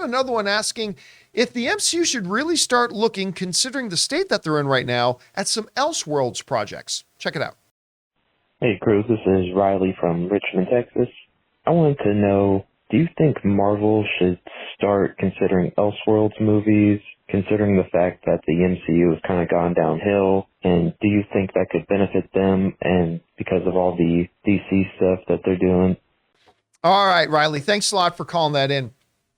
got another one asking if the MCU should really start looking, considering the state that they're in right now, at some Elseworlds projects. Check it out. Hey, Cruz, this is Riley from Richmond, Texas. I wanted to know, do you think Marvel should start considering Elseworlds movies, considering the fact that the MCU has kind of gone downhill? And do you think that could benefit them and because of all the DC stuff that they're doing? All right, Riley, thanks a lot for calling that in.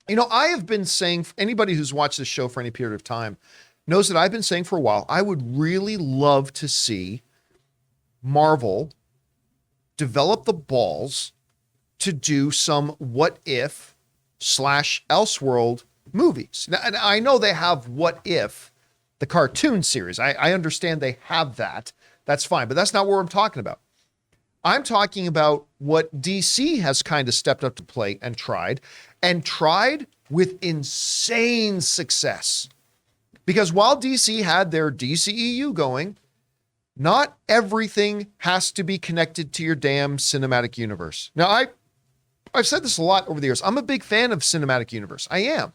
You know, I have been saying, anybody who's watched this show for any period of time knows that I've been saying for a while, I would really love to see Marvel develop the balls to do some what if / Elseworld movies. Now, and I know they have What If, the cartoon series. I understand they have that. That's fine, but that's not what I'm talking about. I'm talking about what DC has kind of stepped up to play and tried with insane success. Because while DC had their DCEU going, not everything has to be connected to your damn cinematic universe. Now, I've said this a lot over the years. I'm a big fan of cinematic universe. I am.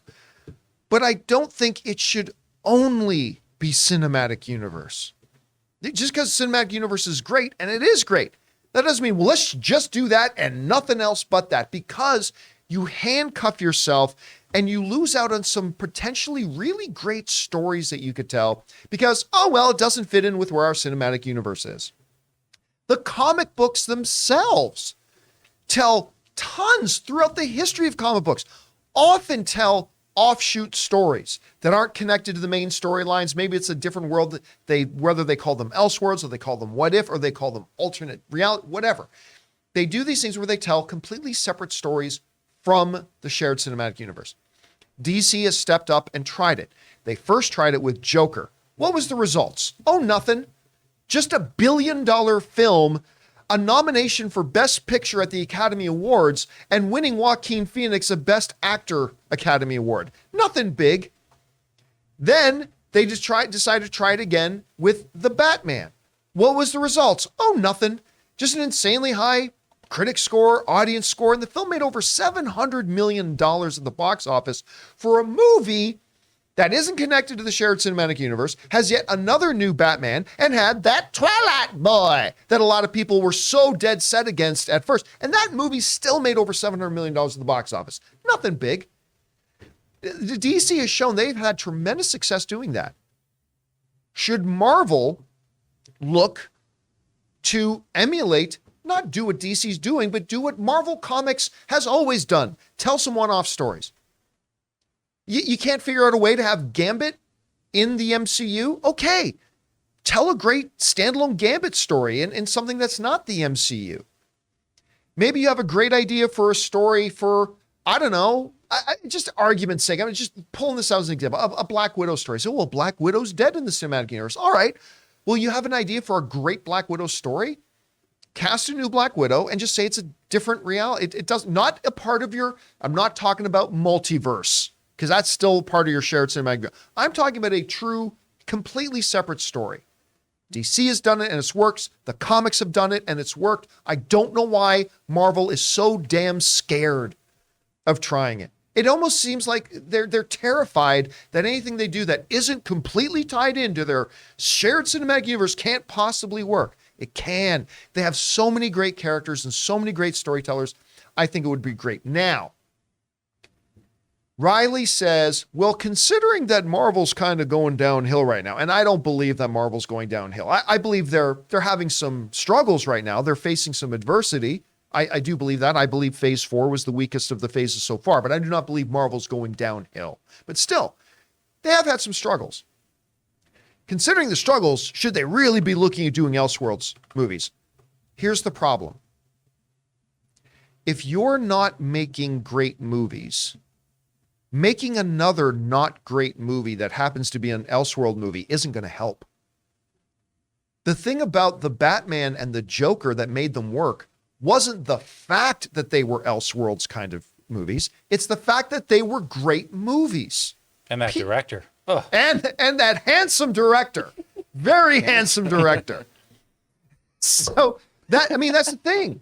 But I don't think it should only be cinematic universe. Just because cinematic universe is great, and it is great, that doesn't mean, well, let's just do that and nothing else but that, because you handcuff yourself and you lose out on some potentially really great stories that you could tell because, oh, well, it doesn't fit in with where our cinematic universe is. The comic books themselves tell tons throughout the history of comic books, often tell offshoot stories that aren't connected to the main storylines. Maybe it's a different world that whether they call them Elseworlds or they call them What If or they call them alternate reality, whatever. They do these things where they tell completely separate stories from the shared cinematic universe. DC has stepped up and tried it. They first tried it with Joker. What was the results? Oh, nothing. Just $1 billion film, a nomination for Best Picture at the Academy Awards, and winning Joaquin Phoenix a Best Actor Academy Award. Nothing big. Then they just decided to try it again with The Batman. What was the results? Oh, nothing. Just an insanely high critic score, audience score, and the film made over $700 million at the box office for a movie that isn't connected to the shared cinematic universe, has yet another new Batman, and had that Twilight boy that a lot of people were so dead set against at first. And that movie still made over $700 million at the box office. Nothing big. The DC has shown they've had tremendous success doing that. Should Marvel look to emulate, not do what DC's doing, but do what Marvel Comics has always done? Tell some one-off stories. You can't figure out a way to have Gambit in the MCU? Okay. Tell a great standalone Gambit story in something that's not the MCU. Maybe you have a great idea for a story for, I don't know, just argument's sake. I'm just pulling this out as an example. A Black Widow story. So, well, Black Widow's dead in the cinematic universe. All right. Well, you have an idea for a great Black Widow story? Cast a new Black Widow and just say it's a different reality. It does not a part of your, I'm not talking about multiverse, because that's still part of your shared cinematic. I'm talking about a true, completely separate story. DC has done it and it's worked. The comics have done it and it's worked. I don't know why Marvel is so damn scared of trying it. It almost seems like they're terrified that anything they do that isn't completely tied into their shared cinematic universe can't possibly work. It can. They have so many great characters and so many great storytellers. I think it would be great. Now, Riley says, well, considering that Marvel's kind of going downhill right now, and I don't believe that Marvel's going downhill. I believe they're having some struggles right now. They're facing some adversity. I do believe that. I believe Phase 4 was the weakest of the phases so far, but I do not believe Marvel's going downhill. But still, they have had some struggles. Considering the struggles, should they really be looking at doing Elseworlds movies? Here's the problem. If you're not making great movies, making another not great movie that happens to be an Elseworld movie isn't going to help. The thing about the Batman and the Joker that made them work wasn't the fact that they were Elseworlds kind of movies. It's the fact that they were great movies. And that director. Ugh. And that handsome director. Very handsome director. So that's the thing.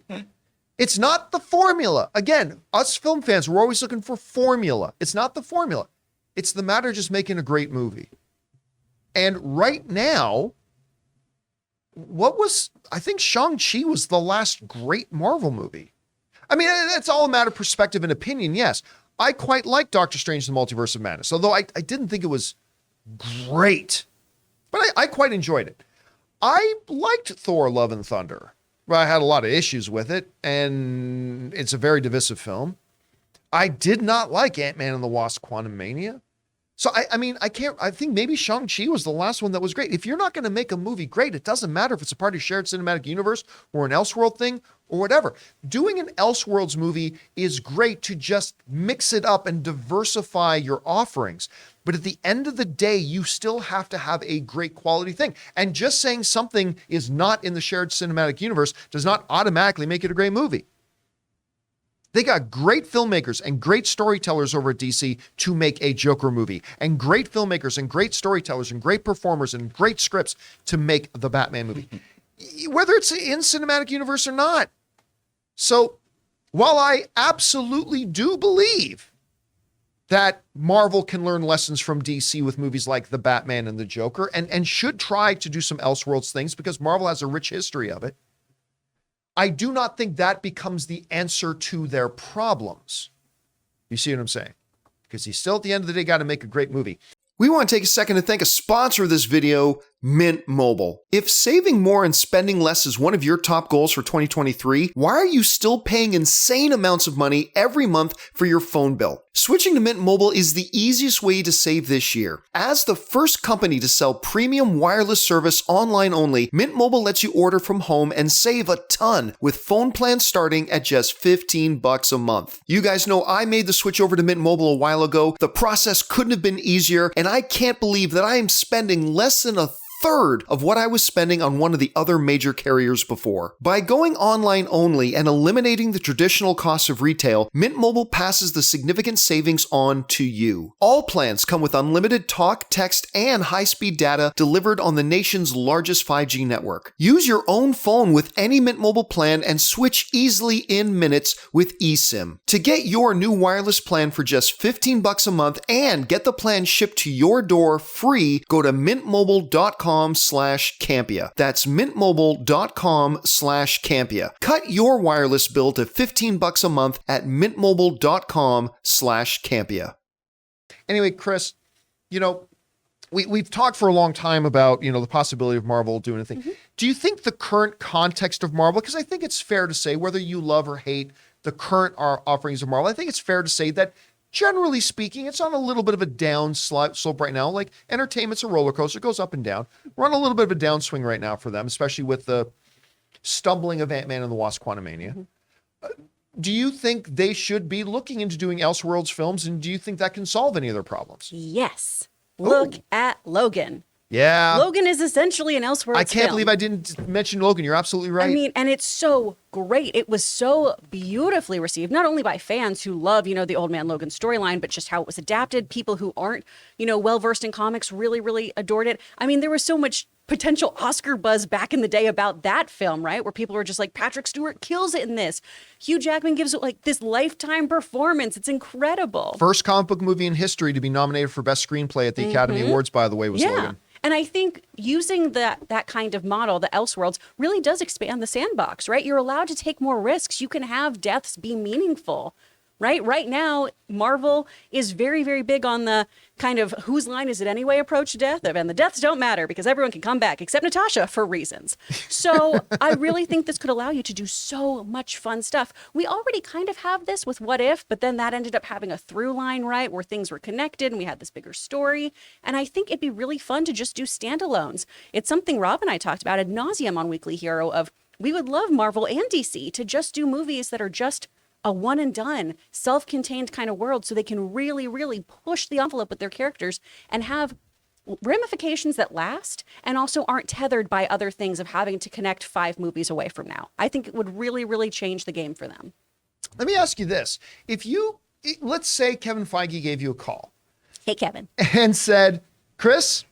It's not the formula. Again, us film fans, we're always looking for formula. It's not the formula. It's the matter of just making a great movie. And right now, I think Shang-Chi was the last great Marvel movie. I mean, it's all a matter of perspective and opinion, yes. I quite like Doctor Strange and the Multiverse of Madness, although I didn't think it was great. But I quite enjoyed it. I liked Thor, Love and Thunder. Well, I had a lot of issues with it, and it's a very divisive film. I did not like Ant-Man and the Wasp: Quantumania. So, I think maybe Shang-Chi was the last one that was great. If you're not going to make a movie great, it doesn't matter if it's a part of shared cinematic universe or an Elseworld thing or whatever. Doing an Elseworlds movie is great to just mix it up and diversify your offerings. But at the end of the day, you still have to have a great quality thing. And just saying something is not in the shared cinematic universe does not automatically make it a great movie. They got great filmmakers and great storytellers over at DC to make a Joker movie, and great filmmakers and great storytellers and great performers and great scripts to make the Batman movie, whether it's in cinematic universe or not. So while I absolutely do believe that Marvel can learn lessons from DC with movies like the Batman and the Joker, and should try to do some Elseworlds things because Marvel has a rich history of it, I do not think that becomes the answer to their problems. You see what I'm saying? Because you still, at the end of the day, got to make a great movie. We want to take a second to thank a sponsor of this video, Mint Mobile. If saving more and spending less is one of your top goals for 2023, why are you still paying insane amounts of money every month for your phone bill? Switching to Mint Mobile is the easiest way to save this year. As the first company to sell premium wireless service online only, Mint Mobile lets you order from home and save a ton with phone plans starting at just $15 a month. You guys know I made the switch over to Mint Mobile a while ago. The process couldn't have been easier, and I can't believe that I am spending less than a third of what I was spending on one of the other major carriers before. By going online only and eliminating the traditional costs of retail, Mint Mobile passes the significant savings on to you. All plans come with unlimited talk, text, and high-speed data delivered on the nation's largest 5G network. Use your own phone with any Mint Mobile plan and switch easily in minutes with eSIM. To get your new wireless plan for just $15 a month and get the plan shipped to your door free, go to mintmobile.com/Campea. That's mintmobile.com/Campea. Cut your wireless bill to $15 a month at mintmobile.com/Campea. Anyway, Chris, we've talked for a long time about, the possibility of Marvel doing a thing. Mm-hmm. Do you think the current context of Marvel, because I think it's fair to say, whether you love or hate the current offerings of Marvel, I think it's fair to say that generally speaking, it's on a little bit of a down slope right now. Like, entertainment's a roller coaster, it goes up and down. We're on a little bit of a downswing right now for them, especially with the stumbling of Ant-Man and the Wasp: Quantumania. Mm-hmm. Do you think they should be looking into doing Elseworlds films, and do you think that can solve any of their problems? Yes. Look at Logan. Yeah. Logan is essentially an Elseworlds I can't film. believe I didn't mention Logan. You're absolutely right. I mean, and it's so great. It was so beautifully received, not only by fans who love, the Old Man Logan storyline, but just how it was adapted. People who aren't, well-versed in comics really, really adored it. I mean, there was so much potential Oscar buzz back in the day about that film, right? Where people were just like, Patrick Stewart kills it in this. Hugh Jackman gives it like this lifetime performance. It's incredible. First comic book movie in history to be nominated for Best Screenplay at the Academy Awards, by the way, was Logan. And I think using that kind of model, the Elseworlds, really does expand the sandbox, right? You're allowed to take more risks. You can have deaths be meaningful, right? Right now, Marvel is very, very big on the kind of whose line is it anyway approach to death. And the deaths don't matter because everyone can come back except Natasha for reasons. So I really think this could allow you to do so much fun stuff. We already kind of have this with What If, but then that ended up having a through line, right? Where things were connected and we had this bigger story. And I think it'd be really fun to just do standalones. It's something Rob and I talked about ad nauseum on Weekly Hero of we would love Marvel and DC to just do movies that are just a one and done, self-contained kind of world so they can really, really push the envelope with their characters and have ramifications that last and also aren't tethered by other things of having to connect 5 movies away from now. I think it would really, really change the game for them. Let me ask you this. Let's say Kevin Feige gave you a call. Hey, Kevin. And said, Chris,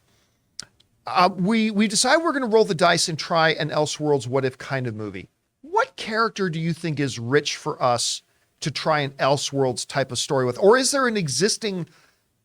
we decide we're going to roll the dice and try an Elseworlds What If kind of movie. what character do you think is rich for us to try an Elseworlds type of story with? Or is there an existing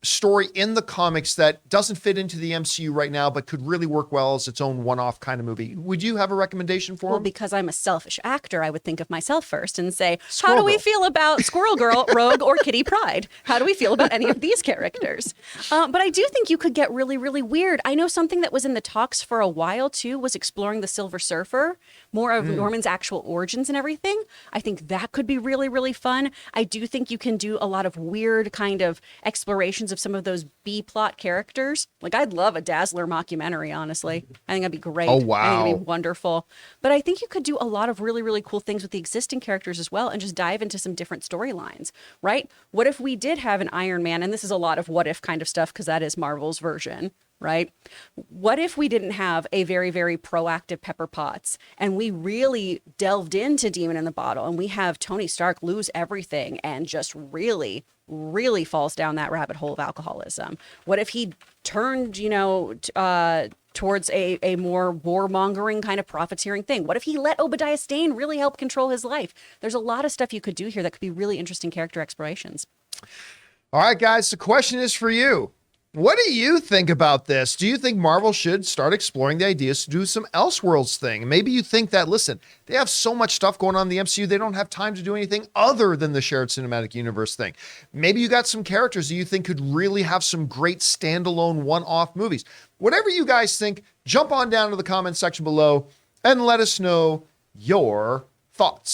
story in the comics that doesn't fit into the MCU right now, but could really work well as its own one-off kind of movie? Would you have a recommendation for Well, him? because I'm a selfish actor, I would think of myself first and say, Squirrel how do we Girl. feel about Squirrel Girl, Rogue, or Kitty Pryde? How do we feel about any of these characters? But I do think you could get really, really weird. I know something that was in the talks for a while, too, was exploring the Silver Surfer, more of Norman's actual origins and everything. I think that could be really, really fun. I do think you can do a lot of weird kind of explorations of some of those B-plot characters. Like, I'd love a Dazzler mockumentary, honestly. I think that'd be great. Oh, I think wow. it'd be wonderful. But I think you could do a lot of really, really cool things with the existing characters as well and just dive into some different storylines, right? What if we did have an Iron Man? And this is a lot of what if kind of stuff because that is Marvel's version, right? What if we didn't have a very, very proactive Pepper Potts and we really delved into Demon in the Bottle and we have Tony Stark lose everything and just really, really falls down that rabbit hole of alcoholism? What if he turned, towards a more warmongering kind of profiteering thing? What if he let Obadiah Stane really help control his life? There's a lot of stuff you could do here that could be really interesting character explorations. All right, guys, the question is for you. What do you think about this? Do you think Marvel should start exploring the ideas to do some Elseworlds thing? Maybe you think that, listen, they have so much stuff going on in the MCU, they don't have time to do anything other than the shared cinematic universe thing. Maybe you got some characters that you think could really have some great standalone one-off movies. Whatever you guys think, jump on down to the comment section below and let us know your thoughts.